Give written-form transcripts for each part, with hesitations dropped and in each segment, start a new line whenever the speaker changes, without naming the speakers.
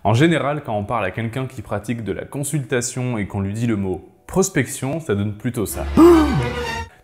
En général, quand on parle à quelqu'un qui pratique de la consultation et qu'on lui dit le mot prospection, ça donne plutôt ça.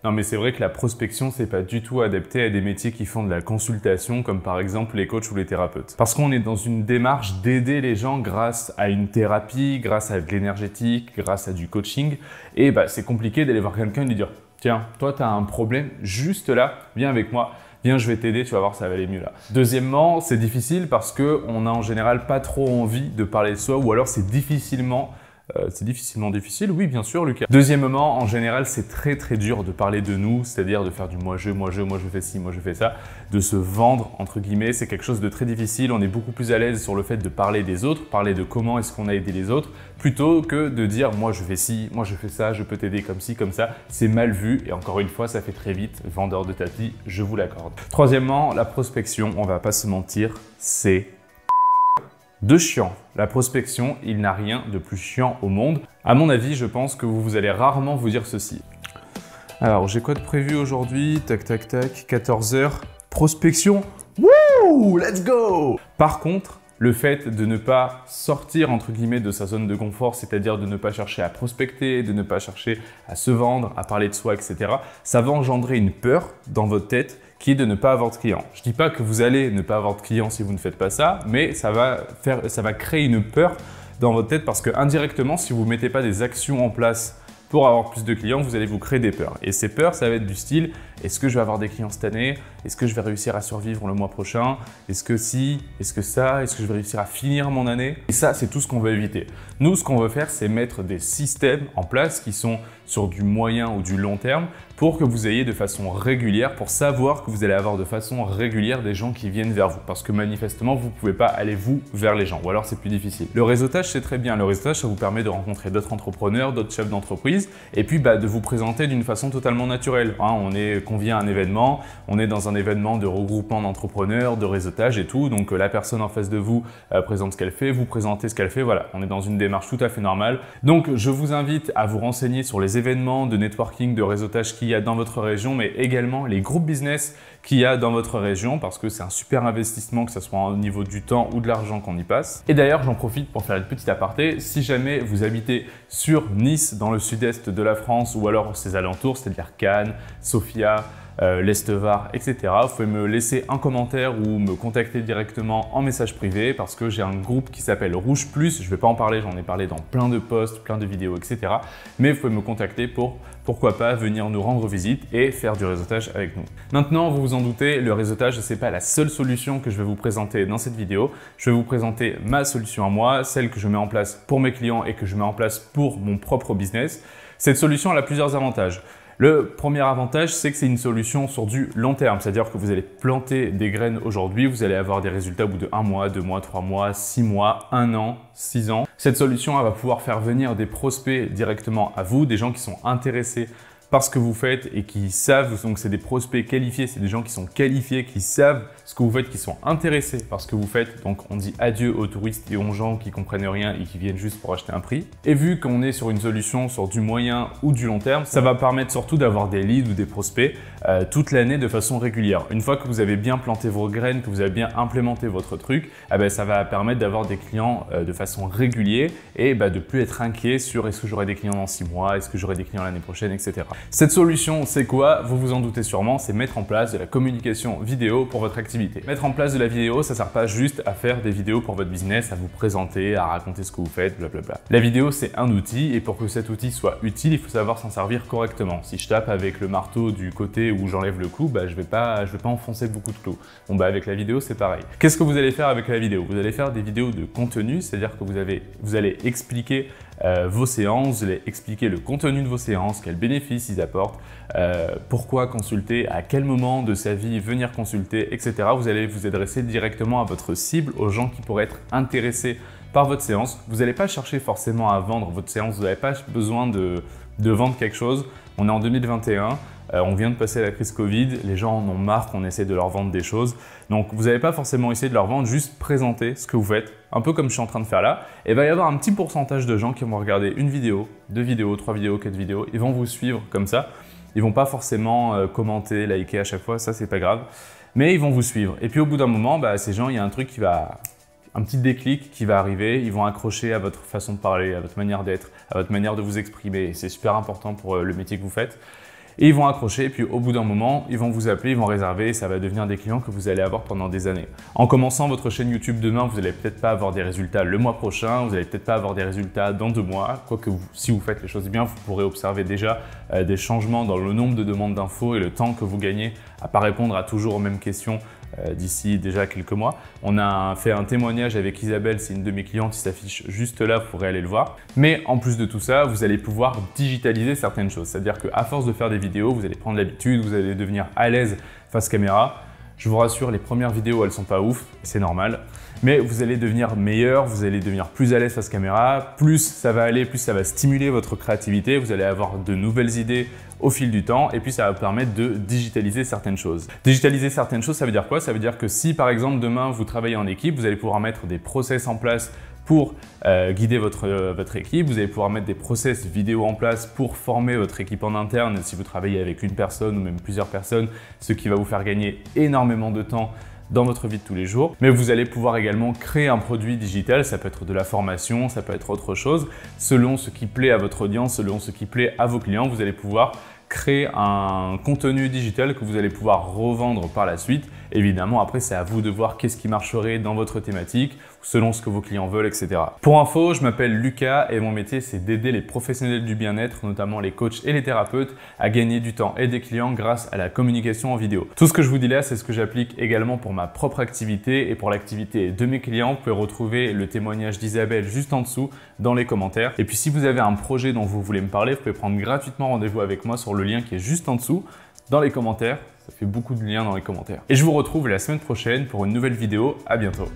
Non mais c'est vrai que la prospection, c'est pas du tout adapté à des métiers qui font de la consultation, comme par exemple les coachs ou les thérapeutes. Parce qu'on est dans une démarche d'aider les gens grâce à une thérapie, grâce à de l'énergétique, grâce à du coaching. Et c'est compliqué d'aller voir quelqu'un et lui dire « Tiens, toi tu as un problème juste là, viens avec moi. » Viens, je vais t'aider, tu vas voir, ça va aller mieux là. Deuxièmement, c'est difficile parce qu'on n'a en général pas trop envie de parler de soi ou alors c'est difficilement difficile, oui bien sûr Lucas. Deuxièmement, en général c'est très dur de parler de nous, c'est-à-dire de faire du moi je fais ci, moi je fais ça, de se vendre entre guillemets, c'est quelque chose de très difficile, on est beaucoup plus à l'aise sur le fait de parler des autres, parler de comment est-ce qu'on a aidé les autres, plutôt que de dire moi je fais ci, moi je fais ça, je peux t'aider comme ci, comme ça, c'est mal vu et encore une fois ça fait très vite, vendeur de tapis, je vous l'accorde. Troisièmement, la prospection, on va pas se mentir, c'est de chiant. La prospection, il n'a rien de plus chiant au monde. À mon avis, je pense que vous allez rarement vous dire ceci. Alors, j'ai quoi de prévu aujourd'hui? Tac, tac, tac, 14 h. Prospection, wouh, let's go! Par contre, le fait de ne pas sortir entre guillemets de sa zone de confort, c'est-à-dire de ne pas chercher à prospecter, de ne pas chercher à se vendre, à parler de soi, etc., ça va engendrer une peur dans votre tête qui est de ne pas avoir de clients. Je ne dis pas que vous allez ne pas avoir de clients si vous ne faites pas ça, mais ça va créer une peur dans votre tête parce que indirectement, si vous ne mettez pas des actions en place pour avoir plus de clients, vous allez vous créer des peurs. Et ces peurs, ça va être du style, est-ce que je vais avoir des clients cette année? Est-ce que je vais réussir à survivre le mois prochain? Est-ce que si? Est-ce que ça? Est-ce que je vais réussir à finir mon année? Et ça, c'est tout ce qu'on veut éviter. Nous, ce qu'on veut faire, c'est mettre des systèmes en place qui sont sur du moyen ou du long terme pour que vous ayez de façon régulière, pour savoir que vous allez avoir de façon régulière des gens qui viennent vers vous. Parce que manifestement, vous ne pouvez pas aller vous vers les gens ou alors c'est plus difficile. Le réseautage, c'est très bien. Le réseautage, ça vous permet de rencontrer d'autres entrepreneurs, d'autres chefs d'entreprise et puis de vous présenter d'une façon totalement naturelle. On convient à un événement, on est dans un événement de regroupement d'entrepreneurs, de réseautage et tout. Donc la personne en face de vous présente ce qu'elle fait, vous présentez ce qu'elle fait. Voilà, on est dans une démarche tout à fait normale. Donc je vous invite à vous renseigner sur les événements de networking, de réseautage qu'il y a dans votre région, mais également les groupes business qu'il y a dans votre région parce que c'est un super investissement, que ce soit au niveau du temps ou de l'argent qu'on y passe. Et d'ailleurs, j'en profite pour faire une petite aparté. Si jamais vous habitez sur Nice, dans le sud-est de la France ou alors ses alentours, c'est-à-dire Cannes, Sofia, l'Estevar, etc. Vous pouvez me laisser un commentaire ou me contacter directement en message privé parce que j'ai un groupe qui s'appelle Rouge Plus. Je ne vais pas en parler, j'en ai parlé dans plein de posts, plein de vidéos, etc. Mais vous pouvez me contacter pour, pourquoi pas, venir nous rendre visite et faire du réseautage avec nous. Maintenant, vous vous en doutez, le réseautage, ce n'est pas la seule solution que je vais vous présenter dans cette vidéo. Je vais vous présenter ma solution à moi, celle que je mets en place pour mes clients et que je mets en place pour mon propre business. Cette solution, elle a plusieurs avantages. Le premier avantage, c'est que c'est une solution sur du long terme, c'est-à-dire que vous allez planter des graines aujourd'hui, vous allez avoir des résultats au bout de 1 mois, 2 mois, 3 mois, 6 mois, 1 an, 6 ans. Cette solution, elle va pouvoir faire venir des prospects directement à vous, des gens qui sont intéressés par ce que vous faites et qui savent, donc c'est des prospects qualifiés, c'est des gens qui sont qualifiés, qui savent ce que vous faites, qui sont intéressés par ce que vous faites. Donc on dit adieu aux touristes et aux gens qui comprennent rien et qui viennent juste pour acheter un prix. Et vu qu'on est sur une solution sur du moyen ou du long terme, ça va permettre surtout d'avoir des leads ou des prospects toute l'année de façon régulière. Une fois que vous avez bien planté vos graines, que vous avez bien implémenté votre truc, ça va permettre d'avoir des clients de façon régulière et de plus être inquiet sur est-ce que j'aurai des clients dans 6 mois, est-ce que j'aurai des clients l'année prochaine, etc. Cette solution, c'est quoi? Vous vous en doutez sûrement, c'est mettre en place de la communication vidéo pour votre activité. Mettre en place de la vidéo, ça ne sert pas juste à faire des vidéos pour votre business, à vous présenter, à raconter ce que vous faites, blablabla. La vidéo, c'est un outil et pour que cet outil soit utile, il faut savoir s'en servir correctement. Si je tape avec le marteau du côté où j'enlève le clou, je vais pas enfoncer beaucoup de clous. Bon, avec la vidéo, c'est pareil. Qu'est-ce que vous allez faire avec la vidéo? Vous allez faire des vidéos de contenu, c'est-à-dire que vous allez expliquer vos séances, vous allez expliquer le contenu de vos séances, quels bénéfices ils apportent, pourquoi consulter, à quel moment de sa vie venir consulter, etc. Vous allez vous adresser directement à votre cible, aux gens qui pourraient être intéressés par votre séance. Vous n'allez pas chercher forcément à vendre votre séance, vous n'avez pas besoin de vendre quelque chose. On est en 2021. On vient de passer la crise Covid, les gens en ont marre qu'on essaie de leur vendre des choses. Donc, vous n'allez pas forcément essayer de leur vendre, juste présenter ce que vous faites, un peu comme je suis en train de faire là. Et il va y avoir un petit pourcentage de gens qui vont regarder une vidéo, 2 vidéos, 3 vidéos, 4 vidéos. Ils vont vous suivre comme ça. Ils ne vont pas forcément commenter, liker à chaque fois, ça c'est pas grave. Mais ils vont vous suivre. Et puis au bout d'un moment, ces gens, il y a un truc qui va un petit déclic qui va arriver, ils vont accrocher à votre façon de parler, à votre manière d'être, à votre manière de vous exprimer. C'est super important pour le métier que vous faites. Et ils vont accrocher, et puis au bout d'un moment, ils vont vous appeler, ils vont réserver, et ça va devenir des clients que vous allez avoir pendant des années. En commençant votre chaîne YouTube demain, vous n'allez peut-être pas avoir des résultats le mois prochain, vous n'allez peut-être pas avoir des résultats dans 2 mois, quoique si vous faites les choses bien, vous pourrez observer déjà des changements dans le nombre de demandes d'infos et le temps que vous gagnez à ne pas répondre à toujours aux mêmes questions d'ici déjà quelques mois. On a fait un témoignage avec Isabelle, c'est une de mes clientes qui s'affiche juste là, vous pourrez aller le voir. Mais en plus de tout ça, vous allez pouvoir digitaliser certaines choses. C'est-à-dire qu'à force de faire des vidéos, vous allez prendre l'habitude, vous allez devenir à l'aise face caméra. Je vous rassure, les premières vidéos, elles sont pas ouf, c'est normal. Mais vous allez devenir meilleur, vous allez devenir plus à l'aise face caméra. Plus ça va aller, plus ça va stimuler votre créativité. Vous allez avoir de nouvelles idées au fil du temps et puis ça va vous permettre de digitaliser certaines choses. Digitaliser certaines choses, ça veut dire quoi? Ça veut dire que si par exemple demain vous travaillez en équipe, vous allez pouvoir mettre des process en place pour guider votre équipe. Vous allez pouvoir mettre des process vidéo en place pour former votre équipe en interne si vous travaillez avec une personne ou même plusieurs personnes, ce qui va vous faire gagner énormément de temps dans votre vie de tous les jours. Mais vous allez pouvoir également créer un produit digital, ça peut être de la formation, ça peut être autre chose. Selon ce qui plaît à votre audience, selon ce qui plaît à vos clients, vous allez pouvoir créer un contenu digital que vous allez pouvoir revendre par la suite. Évidemment, après, c'est à vous de voir qu'est-ce qui marcherait dans votre thématique, selon ce que vos clients veulent, etc. Pour info, je m'appelle Lucas et mon métier, c'est d'aider les professionnels du bien-être, notamment les coachs et les thérapeutes, à gagner du temps et des clients grâce à la communication en vidéo. Tout ce que je vous dis là, c'est ce que j'applique également pour ma propre activité et pour l'activité de mes clients. Vous pouvez retrouver le témoignage d'Isabelle juste en dessous dans les commentaires. Et puis, si vous avez un projet dont vous voulez me parler, vous pouvez prendre gratuitement rendez-vous avec moi sur le lien qui est juste en dessous dans les commentaires. Ça fait beaucoup de liens dans les commentaires. Et je vous retrouve la semaine prochaine pour une nouvelle vidéo. À bientôt.